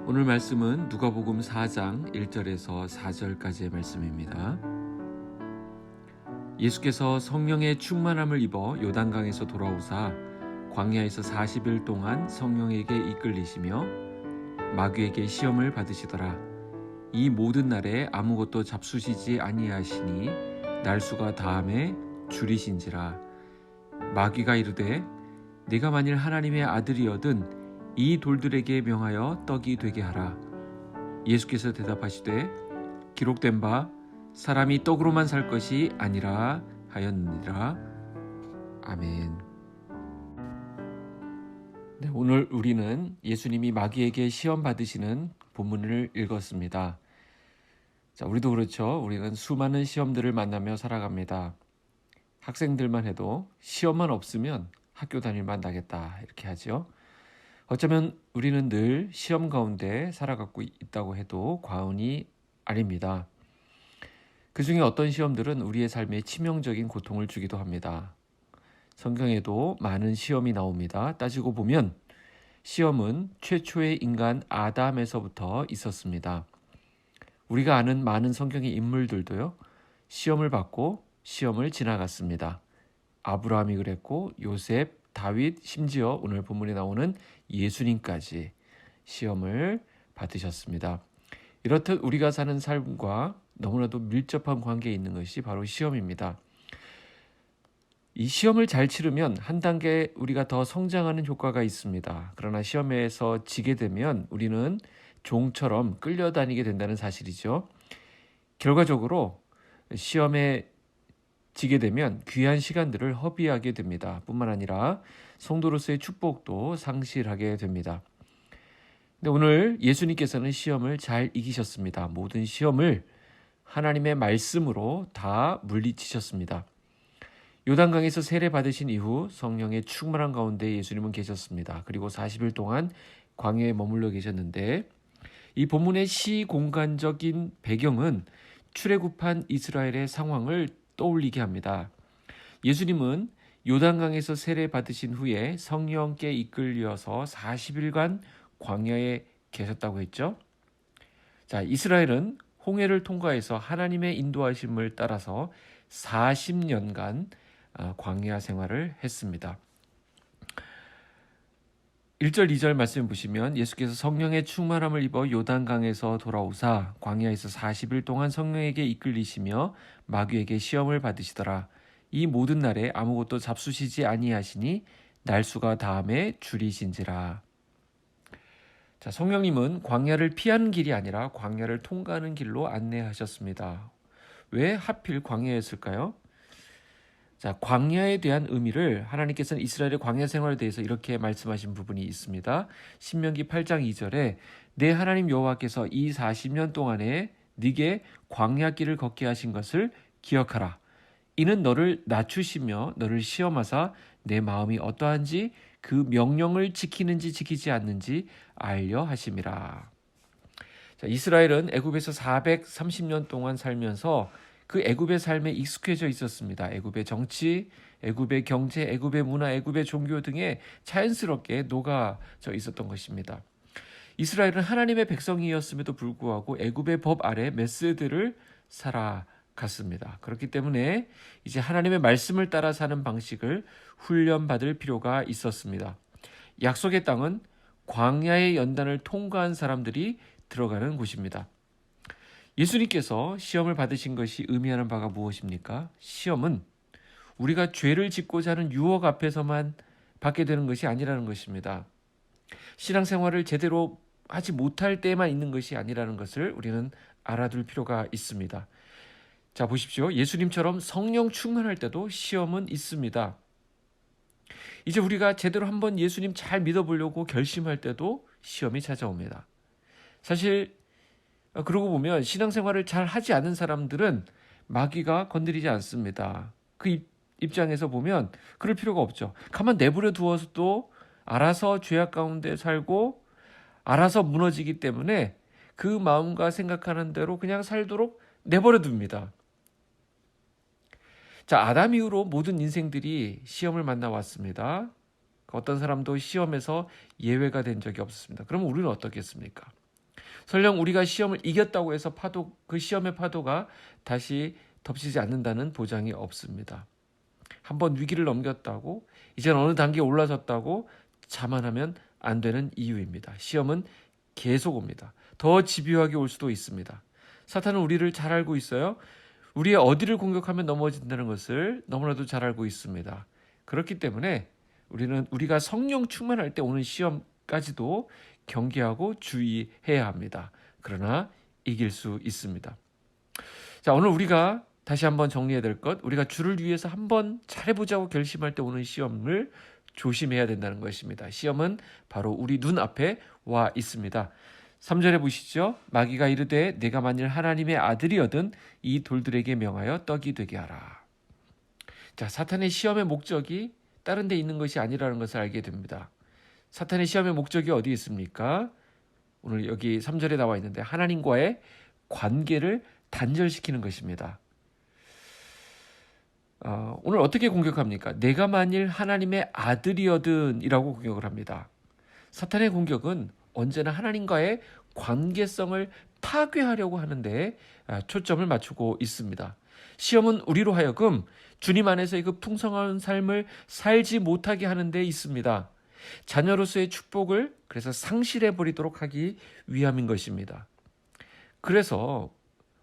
오늘 말씀은 누가복음 4장 1절에서 4절까지의 말씀입니다. 예수께서 성령의 충만함을 입어 요단강에서 돌아오사 광야에서 40일 동안 성령에게 이끌리시며 마귀에게 시험을 받으시더라. 이 모든 날에 아무것도 잡수시지 아니하시니 날수가 다함에 줄이신지라. 마귀가 이르되 네가 만일 하나님의 아들이거든 이 돌들에게 명하여 떡이 되게 하라. 예수께서 대답하시되 기록된 바 사람이 떡으로만 살 것이 아니라 하였느니라. 아멘. 네, 오늘 우리는 예수님이 마귀에게 시험 받으시는 본문을 읽었습니다. 자, 우리도 그렇죠. 우리는 수많은 시험들을 만나며 살아갑니다. 학생들만 해도 시험만 없으면 학교 다닐만 나겠다 이렇게 하죠. 어쩌면 우리는 늘 시험 가운데 살아가고 있다고 해도 과언이 아닙니다. 그 중에 어떤 시험들은 우리의 삶에 치명적인 고통을 주기도 합니다. 성경에도 많은 시험이 나옵니다. 따지고 보면 시험은 최초의 인간 아담에서부터 있었습니다. 우리가 아는 많은 성경의 인물들도요, 시험을 받고 시험을 지나갔습니다. 아브라함이 그랬고 요셉, 다윗, 심지어 오늘 본문에 나오는 예수님까지 시험을 받으셨습니다. 이렇듯 우리가 사는 삶과 너무나도 밀접한 관계에 있는 것이 바로 시험입니다. 이 시험을 잘 치르면 한 단계 우리가 더 성장하는 효과가 있습니다. 그러나 시험에서 지게 되면 우리는 종처럼 끌려다니게 된다는 사실이죠. 결과적으로 시험에 지게 되면 귀한 시간들을 허비하게 됩니다. 뿐만 아니라 성도로서의 축복도 상실하게 됩니다. 근데 오늘 예수님께서는 시험을 잘 이기셨습니다. 모든 시험을 하나님의 말씀으로 다 물리치셨습니다. 요단강에서 세례 받으신 이후 성령의 충만한 가운데 예수님은 계셨습니다. 그리고 40일 동안 광야에 머물러 계셨는데 이 본문의 시공간적인 배경은 출애굽한 이스라엘의 상황을 떠올리게 합니다. 예수님은 요단강에서 세례 받으신 후에 성령께 이끌려서 40일간 광야에 계셨다고 했죠. 자, 이스라엘은 홍해를 통과해서 하나님의 인도하심을 따라서 40년간 광야 생활을 했습니다. 1절 2절 말씀 보시면 예수께서 성령의 충만함을 입어 요단강에서 돌아오사 광야에서 40일 동안 성령에게 이끌리시며 마귀에게 시험을 받으시더라. 이 모든 날에 아무것도 잡수시지 아니하시니 날수가 다함에 줄이신지라. 자, 성령님은 광야를 피하는 길이 아니라 광야를 통과하는 길로 안내하셨습니다. 왜 하필 광야였을까요? 자, 광야에 대한 의미를 하나님께서는 이스라엘의 광야 생활에 대해서 이렇게 말씀하신 부분이 있습니다. 신명기 8장 2절에 내 하나님 여호와께서 이 40년 동안에 네게 광야길을 걷게 하신 것을 기억하라. 이는 너를 낮추시며 너를 시험하사 내 마음이 어떠한지 그 명령을 지키는지 지키지 않는지 알려 하심이라. 자, 이스라엘은 애굽에서 430년 동안 살면서 그 애굽의 삶에 익숙해져 있었습니다. 애굽의 정치, 애굽의 경제, 애굽의 문화, 애굽의 종교 등에 자연스럽게 녹아져 있었던 것입니다. 이스라엘은 하나님의 백성이었음에도 불구하고 애굽의 법 아래 메세드를 살아갔습니다. 그렇기 때문에 이제 하나님의 말씀을 따라 사는 방식을 훈련받을 필요가 있었습니다. 약속의 땅은 광야의 연단을 통과한 사람들이 들어가는 곳입니다. 예수님께서 시험을 받으신 것이 의미하는 바가 무엇입니까? 시험은 우리가 죄를 짓고자 하는 유혹 앞에서만 받게 되는 것이 아니라는 것입니다. 신앙생활을 제대로 하지 못할 때만 있는 것이 아니라는 것을 우리는 알아둘 필요가 있습니다. 자, 보십시오. 예수님처럼 성령 충만할 때도 시험은 있습니다. 이제 우리가 제대로 한번 예수님 잘 믿어보려고 결심할 때도 시험이 찾아옵니다. 사실 그러고 보면 신앙생활을 잘 하지 않은 사람들은 마귀가 건드리지 않습니다. 그 입장에서 보면 그럴 필요가 없죠. 가만 내버려 두어서도 알아서 죄악 가운데 살고 알아서 무너지기 때문에 그 마음과 생각하는 대로 그냥 살도록 내버려 둡니다. 자, 아담 이후로 모든 인생들이 시험을 만나왔습니다. 어떤 사람도 시험에서 예외가 된 적이 없었습니다. 그럼 우리는 어떻겠습니까? 설령 우리가 시험을 이겼다고 해서 그 시험의 파도가 다시 덮치지 않는다는 보장이 없습니다. 한번 위기를 넘겼다고 이제는 어느 단계에 올라섰다고 자만하면 안 되는 이유입니다. 시험은 계속 옵니다. 더 집요하게 올 수도 있습니다. 사탄은 우리를 잘 알고 있어요. 우리의 어디를 공격하면 넘어진다는 것을 너무나도 잘 알고 있습니다. 그렇기 때문에 우리가 성령 충만할 때 오는 시험까지도 경계하고 주의해야 합니다. 그러나 이길 수 있습니다. 자, 오늘 우리가 다시 한번 정리해야 될 것, 우리가 주를 위해서 한번 잘해보자고 결심할 때 오는 시험을 조심해야 된다는 것입니다. 시험은 바로 우리 눈앞에 와 있습니다. 3절에 보시죠. 마귀가 이르되 내가 만일 하나님의 아들이거든 이 돌들에게 명하여 떡이 되게 하라. 자, 사탄의 시험의 목적이 다른 데 있는 것이 아니라는 것을 알게 됩니다. 사탄의 시험의 목적이 어디 있습니까? 오늘 여기 3절에 나와 있는데 하나님과의 관계를 단절시키는 것입니다. 오늘 어떻게 공격합니까? 내가 만일 하나님의 아들이거든 이라고 공격을 합니다. 사탄의 공격은 언제나 하나님과의 관계성을 파괴하려고 하는데 초점을 맞추고 있습니다. 시험은 우리로 하여금 주님 안에서의 그 풍성한 삶을 살지 못하게 하는 데 있습니다. 자녀로서의 축복을 그래서 상실해버리도록 하기 위함인 것입니다. 그래서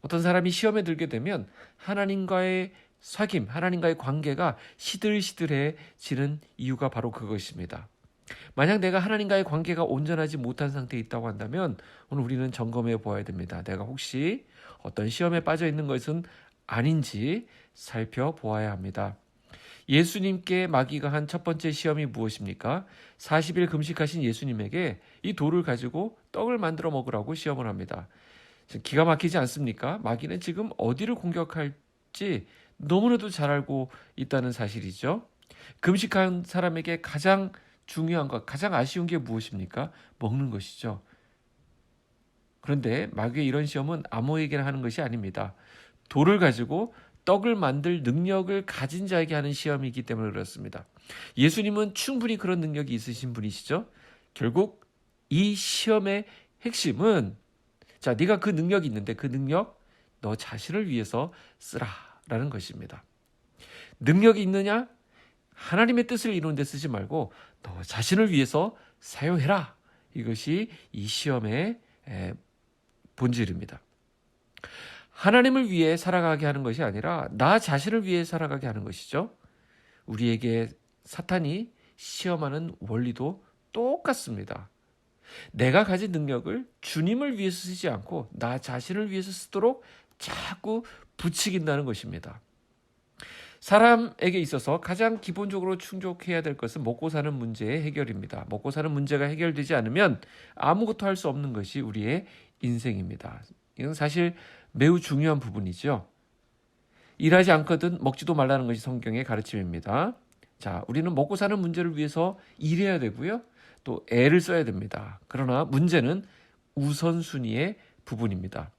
어떤 사람이 시험에 들게 되면 하나님과의 사귐, 하나님과의 관계가 시들시들해지는 이유가 바로 그것입니다. 만약 내가 하나님과의 관계가 온전하지 못한 상태에 있다고 한다면 오늘 우리는 점검해 보아야 됩니다. 내가 혹시 어떤 시험에 빠져 있는 것은 아닌지 살펴보아야 합니다. 예수님께 마귀가 한 첫 번째 시험이 무엇입니까? 40일 금식하신 예수님에게 이 돌을 가지고 떡을 만들어 먹으라고 시험을 합니다. 기가 막히지 않습니까? 마귀는 지금 어디를 공격할지 너무나도 잘 알고 있다는 사실이죠. 금식한 사람에게 가장 중요한 것, 가장 아쉬운 게 무엇입니까? 먹는 것이죠. 그런데 마귀의 이런 시험은 아무에게나 하는 것이 아닙니다. 돌을 가지고 떡을 만들 능력을 가진 자에게 하는 시험이기 때문에 그렇습니다. 예수님은 충분히 그런 능력이 있으신 분이시죠. 결국 이 시험의 핵심은 자, 네가 그 능력이 있는데 그 능력 너 자신을 위해서 쓰라라는 것입니다. 능력이 있느냐? 하나님의 뜻을 이루는 데 쓰지 말고 너 자신을 위해서 사용해라. 이것이 이 시험의 본질입니다. 하나님을 위해 살아가게 하는 것이 아니라 나 자신을 위해 살아가게 하는 것이죠. 우리에게 사탄이 시험하는 원리도 똑같습니다. 내가 가진 능력을 주님을 위해서 쓰지 않고 나 자신을 위해서 쓰도록 자꾸 부추긴다는 것입니다. 사람에게 있어서 가장 기본적으로 충족해야 될 것은 먹고 사는 문제의 해결입니다. 먹고 사는 문제가 해결되지 않으면 아무것도 할 수 없는 것이 우리의 인생입니다. 이건 사실 매우 중요한 부분이죠. 일하지 않거든 먹지도 말라는 것이 성경의 가르침입니다. 자, 우리는 먹고 사는 문제를 위해서 일해야 되고요. 또 애를 써야 됩니다. 그러나 문제는 우선순위의 부분입니다.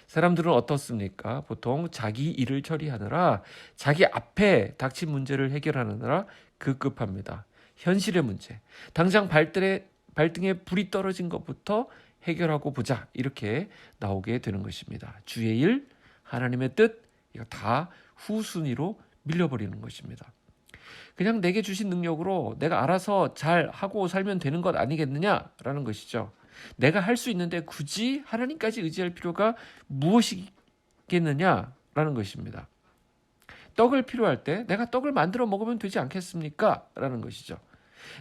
사람들은 어떻습니까? 보통 자기 일을 처리하느라 자기 앞에 닥친 문제를 해결하느라 급급합니다. 현실의 문제, 당장 발등에 불이 떨어진 것부터 해결하고 보자 이렇게 나오게 되는 것입니다. 주의 일, 하나님의 뜻 이거 다 후순위로 밀려버리는 것입니다. 그냥 내게 주신 능력으로 내가 알아서 잘 하고 살면 되는 것 아니겠느냐라는 것이죠. 내가 할 수 있는데 굳이 하나님까지 의지할 필요가 무엇이겠느냐라는 것입니다. 떡을 필요할 때 내가 떡을 만들어 먹으면 되지 않겠습니까? 라는 것이죠.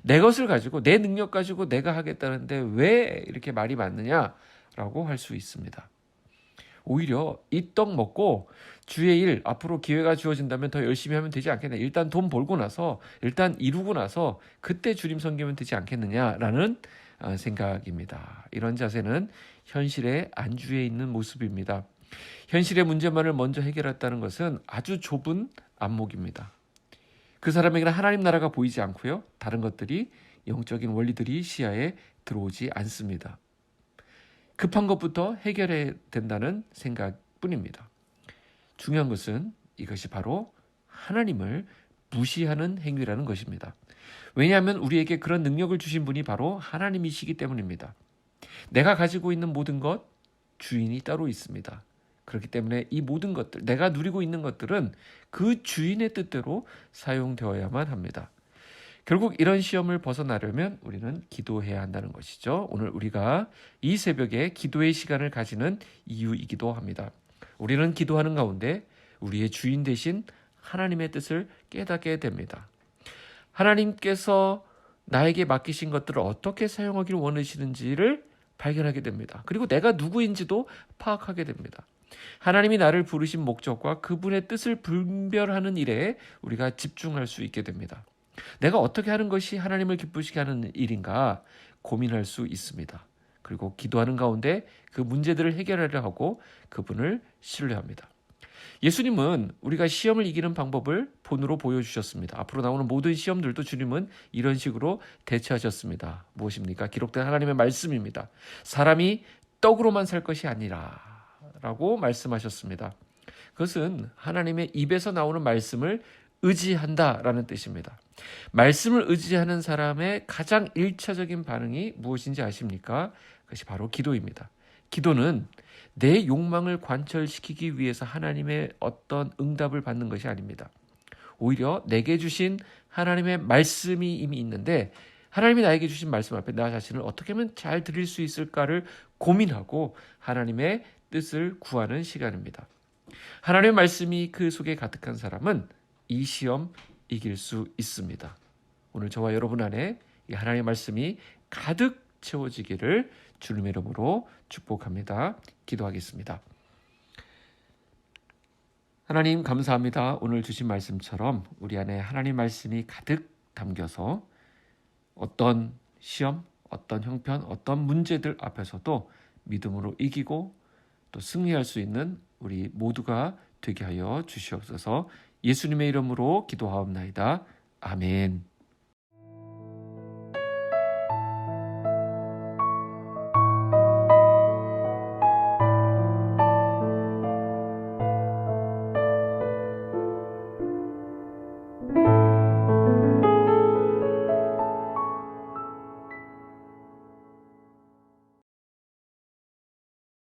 내 것을 가지고 내 능력 가지고 내가 하겠다는데 왜 이렇게 말이 많느냐라고 할 수 있습니다. 오히려 이 떡 먹고 주의 일 앞으로 기회가 주어진다면 더 열심히 하면 되지 않겠냐. 일단 돈 벌고 나서 일단 이루고 나서 그때 주님 섬기면 되지 않겠느냐라는 생각입니다. 이런 자세는 현실에 안주해 있는 모습입니다. 현실의 문제만을 먼저 해결했다는 것은 아주 좁은 안목입니다. 그 사람에게는 하나님 나라가 보이지 않고요. 다른 것들이 영적인 원리들이 시야에 들어오지 않습니다. 급한 것부터 해결해야 된다는 생각뿐입니다. 중요한 것은 이것이 바로 하나님을 무시하는 행위라는 것입니다. 왜냐하면 우리에게 그런 능력을 주신 분이 바로 하나님이시기 때문입니다. 내가 가지고 있는 모든 것, 주인이 따로 있습니다. 그렇기 때문에 이 모든 것들, 내가 누리고 있는 것들은 그 주인의 뜻대로 사용되어야만 합니다. 결국 이런 시험을 벗어나려면 우리는 기도해야 한다는 것이죠. 오늘 우리가 이 새벽에 기도의 시간을 가지는 이유이기도 합니다. 우리는 기도하는 가운데 우리의 주인 대신 하나님의 뜻을 깨닫게 됩니다. 하나님께서 나에게 맡기신 것들을 어떻게 사용하기를 원하시는지를 발견하게 됩니다. 그리고 내가 누구인지도 파악하게 됩니다. 하나님이 나를 부르신 목적과 그분의 뜻을 분별하는 일에 우리가 집중할 수 있게 됩니다. 내가 어떻게 하는 것이 하나님을 기쁘시게 하는 일인가 고민할 수 있습니다. 그리고 기도하는 가운데 그 문제들을 해결하려 하고 그분을 신뢰합니다. 예수님은 우리가 시험을 이기는 방법을 본으로 보여주셨습니다. 앞으로 나오는 모든 시험들도 주님은 이런 식으로 대처하셨습니다. 무엇입니까? 기록된 하나님의 말씀입니다. 사람이 떡으로만 살 것이 아니라 라고 말씀하셨습니다. 그것은 하나님의 입에서 나오는 말씀을 의지한다라는 뜻입니다. 말씀을 의지하는 사람의 가장 1차적인 반응이 무엇인지 아십니까? 그것이 바로 기도입니다. 기도는 내 욕망을 관철시키기 위해서 하나님의 어떤 응답을 받는 것이 아닙니다. 오히려 내게 주신 하나님의 말씀이 이미 있는데 하나님이 나에게 주신 말씀 앞에 나 자신을 어떻게 하면 잘 드릴 수 있을까를 고민하고 하나님의 뜻을 구하는 시간입니다. 하나님의 말씀이 그 속에 가득한 사람은 이 시험 이길 수 있습니다. 오늘 저와 여러분 안에 이 하나님의 말씀이 가득 채워지기를 주님의 이름으로 축복합니다. 기도하겠습니다. 하나님 감사합니다. 오늘 주신 말씀처럼 우리 안에 하나님 말씀이 가득 담겨서 어떤 시험, 어떤 형편, 어떤 문제들 앞에서도 믿음으로 이기고 또 승리할 수 있는 우리 모두가 되게 하여 주시옵소서. 예수님의 이름으로 기도하옵나이다. 아멘.